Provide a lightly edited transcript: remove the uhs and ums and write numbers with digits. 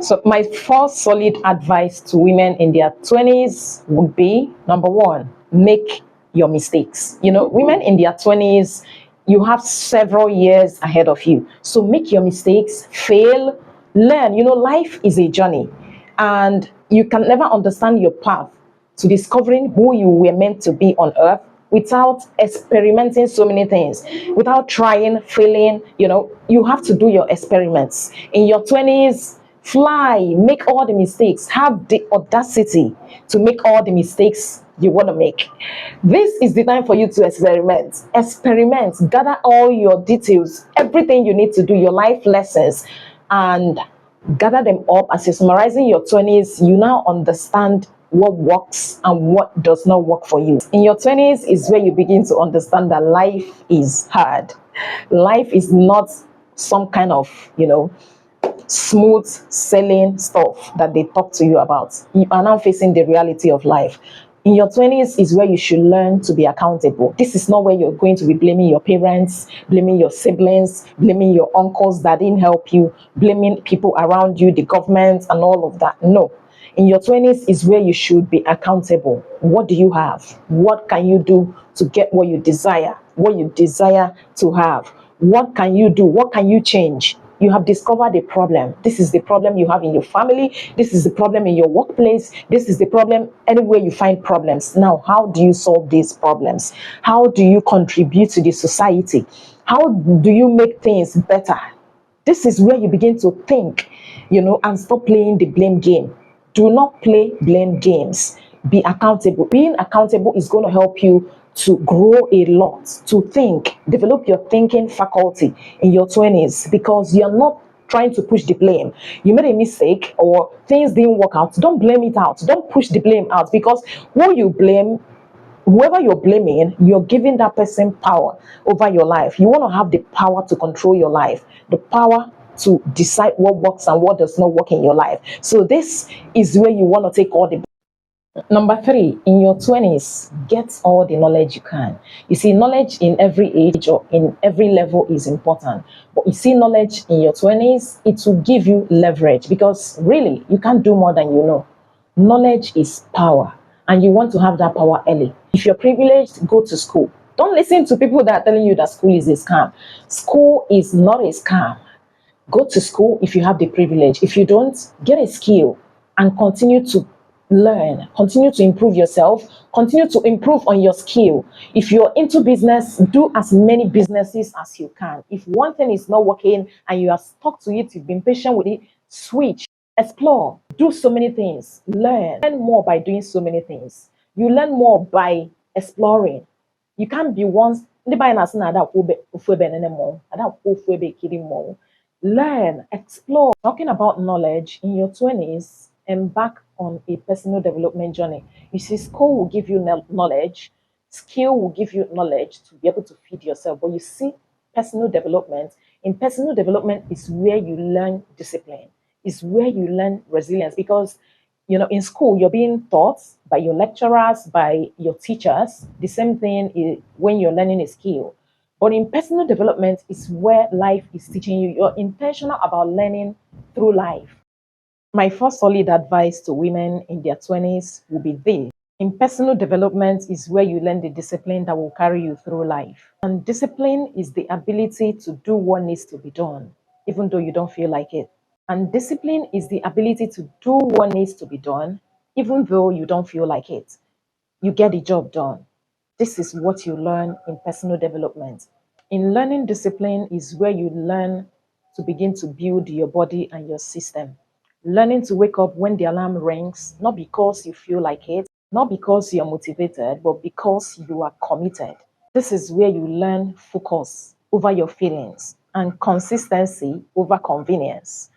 So my first solid advice to women in their 20s would be number one, make your mistakes. Women in their 20s, you have several years ahead of you. So make your mistakes, fail, learn. Life is a journey, and you can never understand your path to discovering who you were meant to be on earth without experimenting so many things, without trying, failing. You have to do your experiments. In your 20s, fly, make all the mistakes, have the audacity to make all the mistakes you want to make. This is the time for you to experiment, gather all your details, everything you need to do, your life lessons, and gather them up. As you're summarizing your 20s, you now understand what works and what does not work for you. In your 20s is where you begin to understand that life is hard. Life is not some kind of, smooth sailing stuff that they talk to you about. You are now facing the reality of life. In your 20s is where you should learn to be accountable. This is not where you're going to be blaming your parents, blaming your siblings, blaming your uncles that didn't help you, blaming people around you, the government, and all of that. No. In your 20s is where you should be accountable. What do you have? What can you do to get what you desire to have? What can you do? What can you change? You have discovered a problem. This is the problem you have in your family. This is the problem in your workplace. This is the problem anywhere you find problems. Now, how do you solve these problems? How do you contribute to the society? How do you make things better? This is where you begin to think, and stop playing the blame game. Do not play blame games. Be accountable. Being accountable is going to help you to grow a lot, to think, develop your thinking faculty in your 20s, because you're not trying to push the blame. You made a mistake or things didn't work out. Don't blame it out. Don't push the blame out, because whoever you're blaming, you're giving that person power over your life. You want to have the power to control your life, the power to decide what works and what does not work in your life. So this is where you want to take all the. Number three, in your 20s, get all the knowledge you can. You see, knowledge in every age or in every level is important. But you see, knowledge in your 20s, it will give you leverage, because really, you can't do more than you know. Knowledge is power, and you want to have that power early. If you're privileged, go to school. Don't listen to people that are telling you that school is a scam. School is not a scam. Go to school if you have the privilege. If you don't, get a skill and continue to learn, continue to improve yourself, continue to improve on your skill. If you're into business, do as many businesses as you can. If one thing is not working and you are stuck to it, you've been patient with it, switch, explore, do so many things, learn more by doing so many things. You learn more by exploring. You can't be once. Learn, explore. Talking about knowledge, in your 20s, embark on a personal development journey. You see, school will give you knowledge, skill will give you knowledge to be able to feed yourself. But you see, in personal development is where you learn discipline, is where you learn resilience. Because, in school, you're being taught by your lecturers, by your teachers. The same thing is when you're learning a skill. But in personal development is where life is teaching you. You're intentional about learning through life. My first solid advice to women in their 20s will be this. In personal development is where you learn the discipline that will carry you through life. And discipline is the ability to do what needs to be done, even though you don't feel like it. And discipline is the ability to do what needs to be done, even though you don't feel like it. You get the job done. This is what you learn in personal development. In learning discipline is where you learn to begin to build your body and your system. Learning to wake up when the alarm rings, not because you feel like it, not because you're motivated, but because you are committed. This is where you learn focus over your feelings and consistency over convenience.